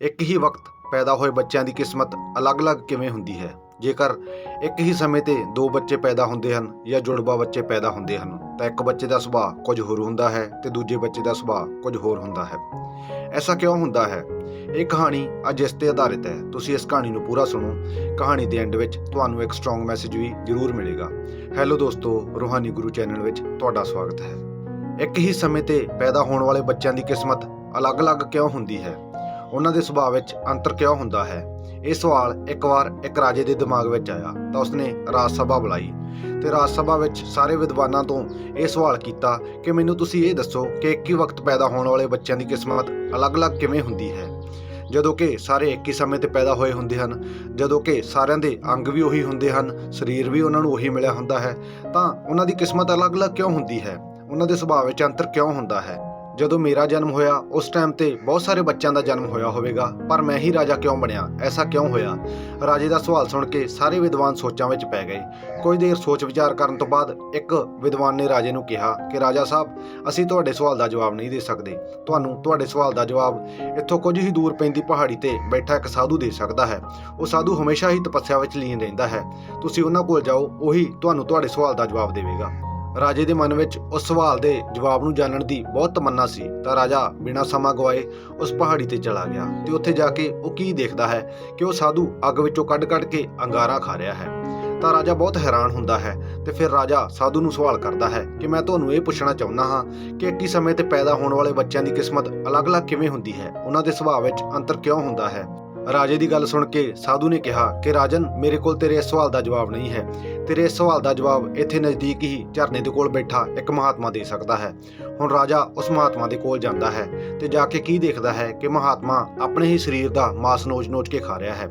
ਇੱਕ ਹੀ ਵਕਤ ਪੈਦਾ ਹੋਏ ਬੱਚਿਆਂ ਦੀ ਕਿਸਮਤ ਅਲੱਗ-ਅਲੱਗ ਕਿਵੇਂ ਹੁੰਦੀ ਹੈ। ਜੇਕਰ ਇੱਕ ਹੀ ਸਮੇਂ ਤੇ ਦੋ ਬੱਚੇ ਪੈਦਾ ਹੁੰਦੇ ਹਨ ਜਾਂ ਜੁੜਵਾ ਬੱਚੇ ਪੈਦਾ ਹੁੰਦੇ ਹਨ ਤਾਂ ਇੱਕ ਬੱਚੇ ਦਾ ਸੁਭਾਅ ਕੁਝ ਹੋਰ ਹੁੰਦਾ ਹੈ ਤੇ ਦੂਜੇ ਬੱਚੇ ਦਾ ਸੁਭਾਅ ਕੁਝ ਹੋਰ ਹੁੰਦਾ ਹੈ। ਐਸਾ ਕਿਉਂ ਹੁੰਦਾ ਹੈ? ਇਹ ਕਹਾਣੀ ਅੱਜ ਇਸ ਤੇ ਆਧਾਰਿਤ ਹੈ। ਤੁਸੀਂ ਇਸ ਕਹਾਣੀ ਨੂੰ ਪੂਰਾ ਸੁਣੋ। ਕਹਾਣੀ ਦੇ ਐਂਡ ਵਿੱਚ ਤੁਹਾਨੂੰ ਇੱਕ ਸਟਰੋਂਗ ਮੈਸੇਜ ਵੀ ਜ਼ਰੂਰ ਮਿਲੇਗਾ। ਹੈਲੋ ਦੋਸਤੋ, ਰੂਹਾਨੀ ਗੁਰੂ ਚੈਨਲ ਵਿੱਚ ਤੁਹਾਡਾ ਸਵਾਗਤ ਹੈ। ਇੱਕ ਹੀ ਸਮੇਂ ਤੇ ਪੈਦਾ ਹੋਣ ਵਾਲੇ ਬੱਚਿਆਂ ਦੀ ਕਿਸਮਤ ਅਲੱਗ-ਅਲੱਗ ਕਿਉਂ ਹੁੰਦੀ ਹੈ? ਉਹਨਾਂ ਦੇ ਸੁਭਾਅ ਵਿੱਚ ਅੰਤਰ ਕਿਉਂ ਹੁੰਦਾ ਹੈ? ਇਹ ਸਵਾਲ ਇੱਕ ਵਾਰ ਇੱਕ ਰਾਜੇ ਦੇ ਦਿਮਾਗ ਵਿੱਚ ਆਇਆ ਤਾਂ ਉਸਨੇ ਰਾਜ ਸਭਾ ਬੁਲਾਈ ਤੇ ਰਾਜ ਸਭਾ ਵਿੱਚ ਸਾਰੇ ਵਿਦਵਾਨਾਂ ਤੋਂ ਇਹ ਸਵਾਲ ਕੀਤਾ ਕਿ ਮੈਨੂੰ ਤੁਸੀਂ ਇਹ ਦੱਸੋ ਕਿ ਇੱਕ ਹੀ ਵਕਤ ਪੈਦਾ ਹੋਣ ਵਾਲੇ ਬੱਚਿਆਂ ਦੀ ਕਿਸਮਤ ਅਲੱਗ-ਅਲੱਗ ਕਿਵੇਂ ਹੁੰਦੀ ਹੈ। ਜਦੋਂ ਕਿ ਸਾਰੇ ਇੱਕ ਹੀ ਸਮੇਂ ਤੇ ਪੈਦਾ ਹੋਏ ਹੁੰਦੇ ਹਨ, ਜਦੋਂ ਕਿ ਸਾਰਿਆਂ ਦੇ ਅੰਗ ਵੀ ਉਹੀ ਹੁੰਦੇ ਹਨ, ਸਰੀਰ ਵੀ ਉਹਨਾਂ ਨੂੰ ਉਹੀ ਮਿਲਿਆ ਹੁੰਦਾ ਹੈ, ਤਾਂ ਉਹਨਾਂ ਦੀ ਕਿਸਮਤ ਅਲੱਗ-ਅਲੱਗ ਕਿਉਂ ਹੁੰਦੀ ਹੈ? ਉਹਨਾਂ ਦੇ ਸੁਭਾਅ ਵਿੱਚ ਅੰਤਰ ਕਿਉਂ ਹੁੰਦਾ ਹੈ? ਜਦੋਂ ਮੇਰਾ ਜਨਮ ਹੋਇਆ ਉਸ ਟਾਈਮ ਤੇ ਬਹੁਤ ਸਾਰੇ ਬੱਚਿਆਂ ਦਾ ਜਨਮ ਹੋਇਆ ਹੋਵੇਗਾ, ਪਰ ਮੈਂ ਹੀ ਰਾਜਾ ਕਿਉਂ ਬਣਿਆ? ਐਸਾ ਕਿਉਂ ਹੋਇਆ? ਰਾਜੇ ਦਾ ਸਵਾਲ ਸੁਣ ਕੇ ਸਾਰੇ ਵਿਦਵਾਨ ਸੋਚਾਂ ਵਿੱਚ ਪੈ ਗਏ। ਕੁਝ ਦੇਰ ਸੋਚ ਵਿਚਾਰ ਕਰਨ ਤੋਂ ਬਾਅਦ ਇੱਕ ਵਿਦਵਾਨ ਨੇ ਰਾਜੇ ਨੂੰ ਕਿਹਾ ਕਿ ਰਾਜਾ ਸਾਹਿਬ, ਅਸੀਂ ਤੁਹਾਡੇ ਸਵਾਲ ਦਾ ਜਵਾਬ ਨਹੀਂ ਦੇ ਸਕਦੇ। ਤੁਹਾਨੂੰ ਤੁਹਾਡੇ ਸਵਾਲ ਦਾ ਜਵਾਬ ਇੱਥੋਂ ਕੁਝ ਹੀ ਦੂਰ ਪੈਂਦੀ ਪਹਾੜੀ ਤੇ ਬੈਠਾ ਇੱਕ ਸਾਧੂ ਦੇ ਸਕਦਾ ਹੈ। ਉਹ ਸਾਧੂ ਹਮੇਸ਼ਾ ਹੀ ਤਪੱਸਿਆ ਵਿੱਚ ਲੀਨ ਰਹਿੰਦਾ ਹੈ। ਤੁਸੀਂ ਉਹਨਾਂ ਕੋਲ ਜਾਓ, ਉਹੀ ਤੁਹਾਨੂੰ ਤੁਹਾਡੇ ਸਵਾਲ ਦਾ ਜਵਾਬ ਦੇਵੇਗਾ। ਰਾਜੇ ਦੇ ਮਨ ਵਿੱਚ ਉਸ ਸਵਾਲ ਦੇ ਜਵਾਬ ਨੂੰ ਜਾਣਨ ਦੀ ਬਹੁਤ ਤਮੰਨਾ ਸੀ ਤਾਂ ਰਾਜਾ ਬਿਨਾਂ ਸਮਾਂ ਗਵਾਏ ਉਸ ਪਹਾੜੀ ਤੇ ਚਲਾ ਗਿਆ ਤੇ ਉੱਥੇ ਜਾ ਕੇ ਉਹ ਕੀ ਦੇਖਦਾ ਹੈ ਕਿ ਉਹ ਸਾਧੂ ਅੱਗ ਵਿੱਚੋਂ ਕੱਢ ਕੇ ਅੰਗਾਰਾ ਖਾ ਰਿਹਾ ਹੈ। ਤਾਂ ਰਾਜਾ ਬਹੁਤ ਹੈਰਾਨ ਹੁੰਦਾ ਹੈ ਤੇ ਫਿਰ ਰਾਜਾ ਸਾਧੂ ਨੂੰ ਸਵਾਲ ਕਰਦਾ ਹੈ ਕਿ ਮੈਂ ਤੁਹਾਨੂੰ ਇਹ ਪੁੱਛਣਾ ਚਾਹੁੰਦਾ ਹਾਂ ਕਿ ਇੱਕ ਹੀ ਸਮੇਂ ਤੇ ਪੈਦਾ ਹੋਣ ਵਾਲੇ ਬੱਚਿਆਂ ਦੀ ਕਿਸਮਤ ਅਲੱਗ-ਅਲੱਗ ਕਿਵੇਂ ਹੁੰਦੀ ਹੈ? ਉਹਨਾਂ ਦੇ ਸੁਭਾਅ ਵਿੱਚ ਅੰਤਰ ਕਿਉਂ ਹੁੰਦਾ ਹੈ? ਰਾਜੇ ਦੀ ਗੱਲ ਸੁਣ ਕੇ ਸਾਧੂ ਨੇ ਕਿਹਾ ਕਿ ਰਾਜਨ, ਮੇਰੇ ਕੋਲ ਤੇਰੇ ਇਸ ਸਵਾਲ ਦਾ ਜਵਾਬ ਨਹੀਂ ਹੈ। ਤੇਰੇ ਇਸ ਸਵਾਲ ਦਾ ਜਵਾਬ ਇੱਥੇ ਨਜ਼ਦੀਕ ਹੀ ਝਰਨੇ ਦੇ ਕੋਲ ਬੈਠਾ ਇੱਕ ਮਹਾਤਮਾ ਦੇ ਸਕਦਾ ਹੈ। ਹੁਣ ਰਾਜਾ ਉਸ ਮਹਾਤਮਾ ਦੇ ਕੋਲ ਜਾਂਦਾ ਹੈ ਤੇ ਜਾ ਕੇ ਕੀ ਦੇਖਦਾ ਹੈ ਕਿ ਮਹਾਤਮਾ ਆਪਣੇ ਹੀ ਸਰੀਰ ਦਾ ਮਾਸ ਨੋਚ-ਨੋਚ ਕੇ ਖਾ ਰਿਹਾ ਹੈ।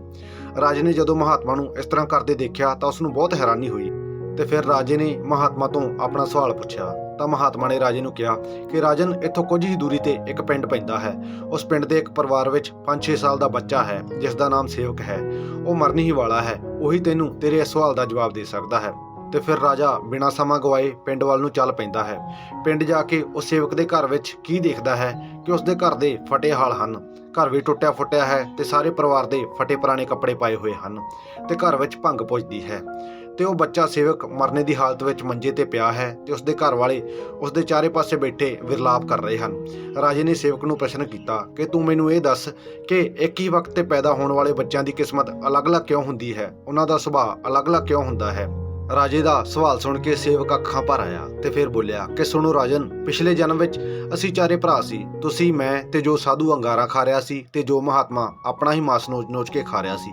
ਰਾਜੇ ਨੇ ਜਦੋਂ ਮਹਾਤਮਾ ਨੂੰ ਇਸ ਤਰ੍ਹਾਂ ਕਰਦੇ ਦੇਖਿਆ ਤਾਂ ਉਸਨੂੰ ਬਹੁਤ ਹੈਰਾਨੀ ਹੋਈ ਤੇ ਫਿਰ ਰਾਜੇ ਨੇ ਮਹਾਤਮਾ ਤੋਂ ਆਪਣਾ ਸਵਾਲ ਪੁੱਛਿਆ ਤਾਂ ਮਹਾਤਮਾ ਨੇ ਰਾਜੇ ਨੂੰ ਕਿਹਾ ਕਿ ਰਾਜਨ, ਇੱਥੋਂ ਕੁਝ ਹੀ ਦੂਰੀ ਤੇ ਇੱਕ ਪਿੰਡ ਪੈਂਦਾ ਹੈ। ਉਸ ਪਿੰਡ ਦੇ ਇੱਕ ਪਰਿਵਾਰ ਵਿੱਚ 5-6 ਸਾਲ ਦਾ ਬੱਚਾ ਹੈ ਜਿਸ ਦਾ ਨਾਮ ਸੇਵਕ ਹੈ। ਉਹ ਮਰਨ ਹੀ ਵਾਲਾ ਹੈ। ਉਹੀ ਤੈਨੂੰ ਤੇਰੇ ਇਸ ਸਵਾਲ ਦਾ ਜਵਾਬ ਦੇ ਸਕਦਾ ਹੈ। ਤੇ ਫਿਰ ਰਾਜਾ ਬਿਨਾਂ ਸਮਾਂ ਗਵਾਏ ਪਿੰਡ ਵੱਲ ਨੂੰ ਚੱਲ ਪੈਂਦਾ ਹੈ। ਪਿੰਡ ਜਾ ਕੇ ਉਸ ਸੇਵਕ ਦੇ ਘਰ ਵਿੱਚ ਕੀ ਦੇਖਦਾ ਹੈ ਕਿ ਉਸਦੇ ਘਰ ਦੇ ਫਟੇ ਹਾਲ ਹਨ। ਘਰ ਵੀ ਟੁੱਟਿਆ ਫੁੱਟਿਆ ਹੈ ਤੇ ਸਾਰੇ ਪਰਿਵਾਰ ਦੇ ਫਟੇ ਪੁਰਾਣੇ ਕੱਪੜੇ ਪਾਏ ਹੋਏ ਹਨ ਤੇ ਘਰ ਵਿੱਚ ਭੰਗ ਪੁੱਜਦੀ ਹੈ ਤੇ ਉਹ ਬੱਚਾ ਸੇਵਕ ਮਰਨੇ ਦੀ ਹਾਲਤ ਵਿੱਚ ਮੰਜੇ ਤੇ ਪਿਆ ਹੈ ਤੇ ਉਸਦੇ ਘਰ ਵਾਲੇ ਉਸਦੇ ਚਾਰੇ ਪਾਸੇ ਬੈਠੇ ਵਿਰਲਾਪ ਕਰ ਰਹੇ ਹਨ। ਰਾਜੇ ਨੇ ਸੇਵਕ ਨੂੰ ਪ੍ਰਸ਼ਨ ਕੀਤਾ ਕਿ ਤੂੰ ਮੈਨੂੰ ਇਹ ਦੱਸ ਕਿ ਇੱਕ ਹੀ ਵਕਤ ਤੇ ਪੈਦਾ ਹੋਣ ਵਾਲੇ ਬੱਚਿਆਂ ਦੀ ਕਿਸਮਤ ਅਲੱਗ-ਅਲੱਗ ਕਿਉਂ ਹੁੰਦੀ ਹੈ? ਉਹਨਾਂ ਦਾ ਸੁਭਾਅ ਅਲੱਗ-ਅਲੱਗ ਕਿਉਂ ਹੁੰਦਾ ਹੈ? ਰਾਜੇ ਦਾ ਸਵਾਲ ਸੁਣ ਕੇ ਸੇਵਕ ਅੱਖਾਂ ਭਰ ਆਇਆ ਤੇ ਫਿਰ ਬੋਲਿਆ ਕਿ ਸੁਣੋ ਰਾਜਨ, ਪਿਛਲੇ ਜਨਮ ਵਿੱਚ ਅਸੀਂ ਚਾਰੇ ਭਰਾ ਸੀ। ਤੁਸੀਂ, ਮੈਂ ਤੇ ਜੋ ਸਾਧੂ ਅੰਗਾਰਾ ਖਾ ਰਿਹਾ ਸੀ ਤੇ ਜੋ ਮਹਾਤਮਾ ਆਪਣਾ ਹੀ ਮਾਸ ਨੋਚ ਕੇ ਖਾ ਰਿਹਾ ਸੀ,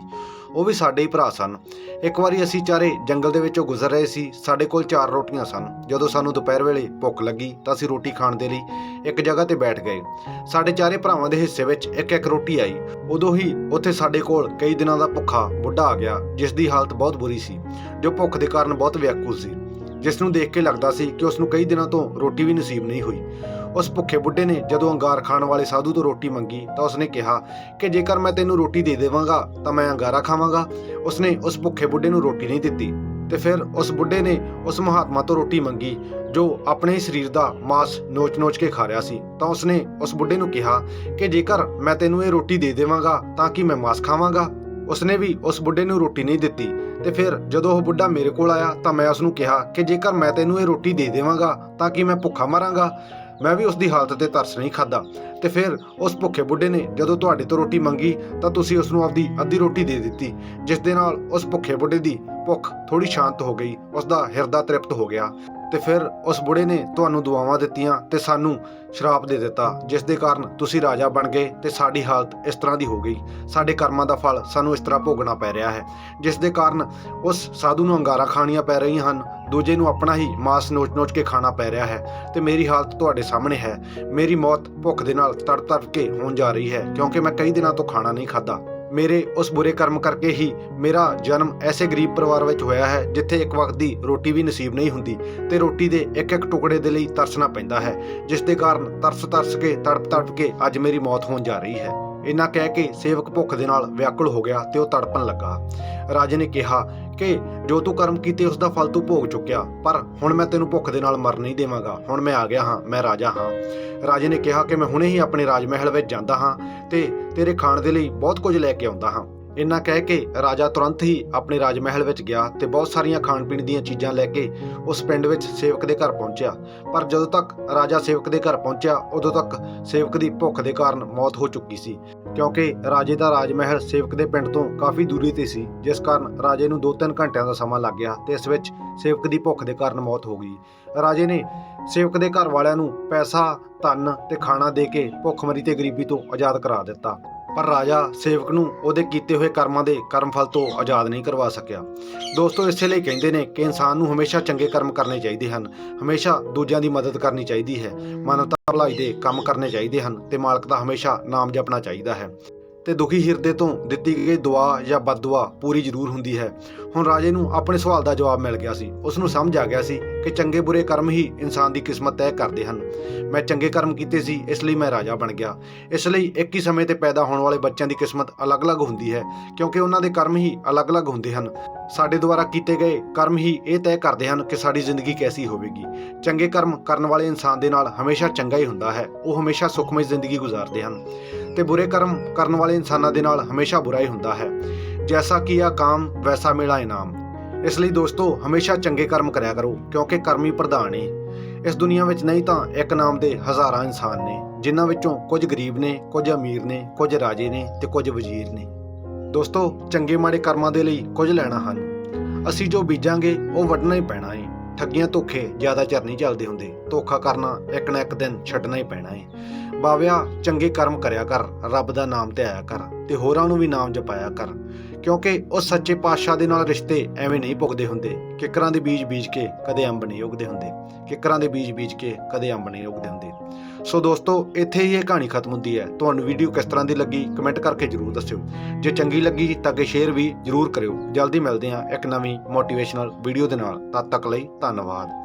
ਉਹ ਵੀ ਸਾਡੇ ਹੀ ਭਰਾ ਸਨ। ਇੱਕ ਵਾਰੀ ਅਸੀਂ ਚਾਰੇ ਜੰਗਲ ਦੇ ਵਿੱਚੋਂ ਗੁਜ਼ਰ ਰਹੇ ਸੀ। ਸਾਡੇ ਕੋਲ 4 ਰੋਟੀਆਂ ਸਨ। ਜਦੋਂ ਸਾਨੂੰ ਦੁਪਹਿਰ ਵੇਲੇ ਭੁੱਖ ਲੱਗੀ ਤਾਂ ਅਸੀਂ ਰੋਟੀ ਖਾਣ ਦੇ ਲਈ ਇੱਕ ਜਗ੍ਹਾ ਤੇ ਬੈਠ ਗਏ। ਸਾਡੇ ਚਾਰੇ ਭਰਾਵਾਂ ਦੇ ਹਿੱਸੇ ਵਿੱਚ ਇੱਕ ਰੋਟੀ ਆਈ। ਉਦੋਂ ਹੀ ਉੱਥੇ ਸਾਡੇ ਕੋਲ ਕਈ ਦਿਨਾਂ ਦਾ ਭੁੱਖਾ ਬੁੱਢਾ ਆ ਗਿਆ ਜਿਸ ਦੀ ਹਾਲਤ ਬਹੁਤ ਬੁਰੀ ਸੀ, ਜੋ ਭੁੱਖ ਦੇ ਕਾਰਨ ਬਹੁਤ ਵਿਆਕੁਲ ਸੀ, ਜਿਸ ਨੂੰ ਦੇਖ ਕੇ ਲੱਗਦਾ ਸੀ ਕਿ ਉਸ ਨੂੰ ਕਈ ਦਿਨਾਂ ਤੋਂ ਰੋਟੀ ਵੀ ਨਸੀਬ ਨਹੀਂ ਹੋਈ। ਉਸ ਭੁੱਖੇ ਬੁੱਢੇ ਨੇ ਜਦੋਂ ਅੰਗਾਰ ਖਾਣ ਵਾਲੇ ਸਾਧੂ ਤੋਂ ਰੋਟੀ ਮੰਗੀ ਤਾਂ ਉਸਨੇ ਕਿਹਾ ਕਿ ਜੇਕਰ ਮੈਂ ਤੈਨੂੰ ਰੋਟੀ ਦੇ ਦੇਵਾਂਗਾ ਤਾਂ ਮੈਂ ਅੰਗਾਰਾ ਖਾਵਾਂਗਾ। ਉਸਨੇ ਉਸ ਭੁੱਖੇ ਬੁੱਢੇ ਨੂੰ ਰੋਟੀ ਨਹੀਂ ਦਿੱਤੀ ਤੇ ਫਿਰ ਉਸ ਬੁੱਢੇ ਨੇ ਉਸ ਮਹਾਤਮਾ ਤੋਂ ਰੋਟੀ ਮੰਗੀ ਜੋ ਆਪਣੇ ਹੀ ਸਰੀਰ ਦਾ ਮਾਸ ਨੋਚ-ਨੋਚ ਕੇ ਖਾ ਰਿਹਾ ਸੀ। ਤਾਂ ਉਸਨੇ ਉਸ ਬੁੱਢੇ ਨੂੰ ਕਿਹਾ ਕਿ ਜੇਕਰ ਮੈਂ ਤੈਨੂੰ ਇਹ ਰੋਟੀ ਦੇ ਦੇਵਾਂਗਾ ਤਾਂ ਕਿ ਮੈਂ ਮਾਸ ਖਾਵਾਂਗਾ। ਉਸਨੇ ਵੀ ਉਸ ਬੁੱਢੇ ਨੂੰ ਰੋਟੀ ਨਹੀਂ ਦਿੱਤੀ ਤੇ ਫਿਰ ਜਦੋਂ ਉਹ ਬੁੱਢਾ ਮੇਰੇ ਕੋਲ ਆਇਆ ਤਾਂ ਮੈਂ ਉਸਨੂੰ ਕਿਹਾ ਕਿ ਜੇਕਰ ਮੈਂ ਤੈਨੂੰ ਇਹ ਰੋਟੀ ਦੇ ਦੇਵਾਂਗਾ ਤਾਂ ਕਿ ਮੈਂ ਭੁੱਖਾ ਮਰਾਂਗਾ। ਮੈਂ ਵੀ ਉਸ ਦੀ ਹਾਲਤ ਤੇ ਤਰਸ ਨਹੀਂ ਖਾਧਾ ਤੇ ਫਿਰ ਉਸ ਭੁੱਖੇ ਬੁੱਢੇ ਨੇ ਜਦੋਂ ਤੁਹਾਡੇ ਤੋਂ ਰੋਟੀ ਮੰਗੀ ਤਾਂ ਤੁਸੀਂ ਉਸ ਨੂੰ ਆਪਦੀ ਅੱਧੀ ਰੋਟੀ ਦੇ ਦਿੱਤੀ, ਜਿਸ ਦੇ ਨਾਲ ਉਸ ਭੁੱਖੇ ਬੁੱਢੇ ਦੀ ਭੁੱਖ ਥੋੜੀ ਸ਼ਾਂਤ ਹੋ ਗਈ, ਉਸ ਦਾ ਹਿਰਦਾ ਤ੍ਰਿਪਤ ਹੋ ਗਿਆ ਤੇ ਫਿਰ ਉਸ ਬੁੱਢੇ ਨੇ ਤੁਹਾਨੂੰ ਦੁਆਵਾਂ ਦਿੱਤੀਆਂ ਤੇ ਸਾਨੂੰ ਸ਼ਰਾਪ ਦੇ ਦਿੱਤਾ, ਜਿਸ ਦੇ ਕਾਰਨ ਤੁਸੀਂ ਰਾਜਾ ਬਣ ਗਏ ਤੇ ਸਾਡੀ ਹਾਲਤ ਇਸ ਤਰ੍ਹਾਂ ਦੀ ਹੋ ਗਈ। ਸਾਡੇ ਕਰਮਾਂ ਦਾ ਫਲ ਸਾਨੂੰ ਇਸ ਤਰ੍ਹਾਂ ਭੋਗਣਾ ਪੈ ਰਿਹਾ ਹੈ, ਜਿਸ ਦੇ ਕਾਰਨ ਉਸ ਸਾਧੂ ਨੂੰ ਅੰਗਾਰਾ ਖਾਣੀਆਂ ਪੈ ਰਹੀਆਂ ਹਨ, ਦੂਜੇ ਨੂੰ ਆਪਣਾ ਹੀ ਮਾਸ ਨੋਚ-ਨੋਚ ਕੇ ਖਾਣਾ ਪੈ ਰਿਹਾ ਹੈ ਤੇ ਮੇਰੀ ਹਾਲਤ ਤੁਹਾਡੇ ਸਾਹਮਣੇ ਹੈ। ਮੇਰੀ ਮੌਤ ਭੁੱਖ ਦੇ ਨਾਲ ਤੜਫ ਕੇ ਹੋਣ ਜਾ ਰਹੀ ਹੈ ਕਿਉਂਕਿ ਮੈਂ ਕਈ ਦਿਨਾਂ ਤੋਂ ਖਾਣਾ ਨਹੀਂ ਖਾਧਾ। ਮੇਰੇ ਉਸ ਬੁਰੇ ਕਰਮ ਕਰਕੇ ਹੀ ਮੇਰਾ ਜਨਮ ਐਸੇ ਗਰੀਬ ਪਰਿਵਾਰ ਵਿੱਚ ਹੋਇਆ ਹੈ ਜਿੱਥੇ ਇੱਕ ਵਕਤ ਦੀ ਰੋਟੀ ਵੀ ਨਸੀਬ ਨਹੀਂ ਹੁੰਦੀ ਤੇ ਰੋਟੀ ਦੇ ਇੱਕ ਟੁਕੜੇ ਦੇ ਲਈ ਤਰਸਣਾ ਪੈਂਦਾ ਹੈ, ਜਿਸ ਦੇ ਕਾਰਨ ਤਰਸ ਕੇ ਤੜਪ ਕੇ ਅੱਜ ਮੇਰੀ ਮੌਤ ਹੋਣ ਜਾ ਰਹੀ ਹੈ। ਇੰਨਾ ਕਹਿ ਕੇ ਸੇਵਕ ਭੁੱਖ ਦੇ ਨਾਲ ਵਿਆਕੁਲ ਹੋ ਗਿਆ ਤੇ ਉਹ ਤੜਪਣ ਲੱਗਾ। ਰਾਜੇ ਨੇ ਕਿਹਾ ਕਿ ਜੋ ਤੂੰ ਕਰਮ ਕੀਤੇ ਉਸ ਦਾ ਫਲ ਤੂੰ ਭੋਗ ਚੁੱਕਿਆ, ਪਰ ਹੁਣ ਮੈਂ ਤੈਨੂੰ ਭੁੱਖ ਦੇ ਨਾਲ ਮਰ ਨਹੀਂ ਦੇਵਾਂਗਾ। ਹੁਣ ਮੈਂ ਆ ਗਿਆ ਹਾਂ, ਮੈਂ ਰਾਜਾ ਹਾਂ। ਰਾਜੇ ਨੇ ਕਿਹਾ ਕਿ ਮੈਂ ਹੁਣੇ ਹੀ ਆਪਣੇ ਰਾਜ ਮਹਿਲ ਵਿੱਚ ਜਾਂਦਾ ਹਾਂ ਤੇ ਤੇਰੇ ਖਾਣ ਦੇ ਲਈ ਬਹੁਤ ਕੁਝ ਲੈ ਕੇ ਆਉਂਦਾ ਹਾਂ। ਇੰਨਾ ਕਹਿ ਕੇ ਰਾਜਾ ਤੁਰੰਤ ਹੀ ਆਪਣੇ ਰਾਜ ਮਹਿਲ ਵਿੱਚ ਗਿਆ ਤੇ ਬਹੁਤ ਸਾਰੀਆਂ ਖਾਣ ਪੀਣ ਦੀਆਂ ਚੀਜ਼ਾਂ ਲੈ ਕੇ ਉਸ ਪਿੰਡ ਵਿੱਚ ਸੇਵਕ ਦੇ ਘਰ ਪਹੁੰਚਿਆ। ਪਰ ਜਦੋਂ ਤੱਕ ਰਾਜਾ ਸੇਵਕ ਦੇ ਘਰ ਪਹੁੰਚਿਆ ਉਦੋਂ ਤੱਕ ਸੇਵਕ ਦੀ ਭੁੱਖ ਦੇ ਕਾਰਨ ਮੌਤ ਹੋ ਚੁੱਕੀ ਸੀ, ਕਿਉਂਕਿ ਰਾਜੇ ਦਾ ਰਾਜ ਮਹਿਲ ਸੇਵਕ ਦੇ ਪਿੰਡ ਤੋਂ ਕਾਫੀ ਦੂਰੀ ਤੇ ਸੀ, ਜਿਸ ਕਾਰਨ ਰਾਜੇ ਨੂੰ 2-3 ਘੰਟਿਆਂ ਦਾ ਸਮਾਂ ਲੱਗ ਗਿਆ ਤੇ ਇਸ ਵਿੱਚ ਸੇਵਕ ਦੀ ਭੁੱਖ ਦੇ ਕਾਰਨ ਮੌਤ ਹੋ ਗਈ। ਰਾਜੇ ਨੇ ਸੇਵਕ ਦੇ ਘਰ ਵਾਲਿਆਂ ਨੂੰ ਪੈਸਾ, ਧਨ ਤੇ ਖਾਣਾ ਦੇ ਕੇ ਭੁੱਖਮਰੀ ਤੇ ਗਰੀਬੀ ਤੋਂ ਆਜ਼ਾਦ ਕਰਾ ਦਿੱਤਾ, ਪਰ ਰਾਜਾ ਸੇਵਕ ਨੂੰ ਉਹਦੇ ਕੀਤੇ ਹੋਏ ਕਰਮਾਂ ਦੇ ਕਰਮਫਲ ਤੋਂ ਆਜ਼ਾਦ ਨਹੀਂ ਕਰਵਾ ਸਕਿਆ। ਦੋਸਤੋ, ਇਸੇ ਲਈ ਕਹਿੰਦੇ ਨੇ ਕਿ ਇਨਸਾਨ ਨੂੰ ਹਮੇਸ਼ਾ ਚੰਗੇ ਕਰਮ ਕਰਨੇ ਚਾਹੀਦੇ ਹਨ, ਹਮੇਸ਼ਾ ਦੂਜਿਆਂ ਦੀ ਮਦਦ ਕਰਨੀ ਚਾਹੀਦੀ ਹੈ, ਮਾਨਵਤਾ ਭਲਾਈ ਦੇ ਕੰਮ ਕਰਨੇ ਚਾਹੀਦੇ ਹਨ ਤੇ ਮਾਲਕ ਦਾ ਹਮੇਸ਼ਾ ਨਾਮ ਜਪਣਾ ਚਾਹੀਦਾ ਹੈ ਤੇ ਦੁਖੀ ਹਿਰਦੇ ਤੋਂ ਦਿੱਤੀ ਗਈ ਦੁਆ ਜਾਂ ਬਦਦੁਆ ਪੂਰੀ ਜ਼ਰੂਰ ਹੁੰਦੀ ਹੈ। ਹੁਣ ਰਾਜੇ ਨੂੰ ਆਪਣੇ ਸਵਾਲ ਦਾ ਜਵਾਬ ਮਿਲ ਗਿਆ ਸੀ। ਉਸ ਨੂੰ ਸਮਝ ਆ ਗਿਆ ਸੀ ਕਿ ਚੰਗੇ ਬੁਰੇ ਕਰਮ ਹੀ ਇਨਸਾਨ ਦੀ ਕਿਸਮਤ ਤੈਅ ਕਰਦੇ ਹਨ। ਮੈਂ ਚੰਗੇ ਕਰਮ ਕੀਤੇ ਸੀ, ਇਸ ਲਈ ਮੈਂ ਰਾਜਾ ਬਣ ਗਿਆ। ਇਸ ਲਈ ਇੱਕ ਹੀ ਸਮੇਂ ਤੇ ਪੈਦਾ ਹੋਣ ਵਾਲੇ ਬੱਚਿਆਂ ਦੀ ਕਿਸਮਤ ਅਲੱਗ-ਅਲੱਗ ਹੁੰਦੀ ਹੈ, ਕਿਉਂਕਿ ਉਹਨਾਂ ਦੇ ਕਰਮ ਹੀ ਅਲੱਗ-ਅਲੱਗ ਹੁੰਦੇ ਹਨ। ਸਾਡੇ ਦੁਆਰਾ ਕੀਤੇ ਗਏ ਕਰਮ ਹੀ ਇਹ ਤੈਅ ਕਰਦੇ ਹਨ ਕਿ ਸਾਡੀ ਜ਼ਿੰਦਗੀ ਕੈਸੀ ਹੋਵੇਗੀ। ਚੰਗੇ ਕਰਮ ਕਰਨ ਵਾਲੇ ਇਨਸਾਨ ਦੇ ਨਾਲ ਹਮੇਸ਼ਾ ਚੰਗਾ ਹੀ ਹੁੰਦਾ ਹੈ, ਉਹ ਹਮੇਸ਼ਾ ਸੁਖਮਈ ਜ਼ਿੰਦਗੀ ਗੁਜ਼ਾਰਦੇ ਹਨ ਤੇ ਬੁਰੇ ਕਰਮ ਕਰਨ ਵਾਲੇ ਇਨਸਾਨਾਂ ਦੇ ਨਾਲ ਹਮੇਸ਼ਾ ਬੁਰਾ ਹੀ ਹੁੰਦਾ ਹੈ। ਜੈਸਾ ਕੀਆ ਕਾਮ ਵੈਸਾ ਮਿਲਾ ਇਨਾਮ। ਇਸ ਲਈ ਦੋਸਤੋ, ਹਮੇਸ਼ਾ ਚੰਗੇ ਕਰਮ ਕਰਿਆ ਕਰੋ, ਕਿਉਂਕਿ ਕਰਮ ਹੀ ਪ੍ਰਧਾਨ ਹੈ। ਇਸ ਦੁਨੀਆ ਵਿੱਚ ਨਹੀਂ ਤਾਂ ਇੱਕ ਨਾਮ ਦੇ ਹਜ਼ਾਰਾਂ ਇਨਸਾਨ ਨੇ, ਜਿਨ੍ਹਾਂ ਵਿੱਚੋਂ ਕੁਝ ਗਰੀਬ ਨੇ, ਕੁਝ ਅਮੀਰ ਨੇ, ਕੁਝ ਰਾਜੇ ਨੇ ਤੇ ਕੁਝ ਵਜ਼ੀਰ ਨੇ। ਦੋਸਤੋ, ਚੰਗੇ ਮਾੜੇ ਕਰਮਾਂ ਦੇ ਲਈ ਕੁਝ ਲੈਣਾ ਹਨ। ਅਸੀਂ ਜੋ ਬੀਜਾਂਗੇ ਉਹ ਵੱਢਣਾ ਹੀ ਪੈਣਾ ਹੈ। ਠੱਗੀਆਂ ਧੋਖੇ ਜ਼ਿਆਦਾ ਚਿਰ ਨਹੀਂ ਚੱਲਦੇ ਹੁੰਦੇ, ਧੋਖਾ ਕਰਨਾ ਇੱਕ ਨਾ ਇੱਕ ਦਿਨ ਛੱਡਣਾ ਹੀ ਪੈਣਾ ਹੈ। ਬਾਵਿਆ, ਚੰਗੇ ਕਰਮ ਕਰਿਆ ਕਰ, ਰੱਬ ਦਾ ਨਾਮ ਤੇ ਆਇਆ ਕਰ ਤੇ ਹੋਰਾਂ ਨੂੰ ਵੀ ਨਾਮ ਜਪਾਇਆ ਕਰ, ਕਿਉਂਕਿ ਉਹ ਸੱਚੇ ਪਾਤਸ਼ਾਹ ਦੇ ਨਾਲ ਰਿਸ਼ਤੇ ਐਵੇਂ ਨਹੀਂ ਪੁੱਗਦੇ ਹੁੰਦੇ। ਕਿੱਕਰਾਂ ਦੇ ਬੀਜ ਬੀਜ ਕੇ ਕਦੇ ਅੰਬ ਨਹੀਂ ਉੱਗਦੇ ਹੁੰਦੇ, ਕਿੱਕਰਾਂ ਦੇ ਬੀਜ ਬੀਜ ਕੇ ਕਦੇ ਅੰਬ ਨਹੀਂ ਉੱਗਦੇ ਹੁੰਦੇ। ਸੋ ਦੋਸਤੋ, ਇੱਥੇ ਹੀ ਇਹ ਕਹਾਣੀ ਖਤਮ ਹੁੰਦੀ ਹੈ। ਤੁਹਾਨੂੰ ਵੀਡੀਓ ਕਿਸ ਤਰ੍ਹਾਂ ਦੀ ਲੱਗੀ ਕਮੈਂਟ ਕਰਕੇ ਜ਼ਰੂਰ ਦੱਸਿਓ। ਜੇ ਚੰਗੀ ਲੱਗੀ ਤਾਂ ਅੱਗੇ ਸ਼ੇਅਰ ਵੀ ਜ਼ਰੂਰ ਕਰਿਓ। ਜਲਦੀ ਮਿਲਦੇ ਹਾਂ ਇੱਕ ਨਵੀਂ ਮੋਟੀਵੇਸ਼ਨਲ ਵੀਡੀਓ ਦੇ ਨਾਲ। ਤਦ ਤੱਕ ਲਈ ਧੰਨਵਾਦ।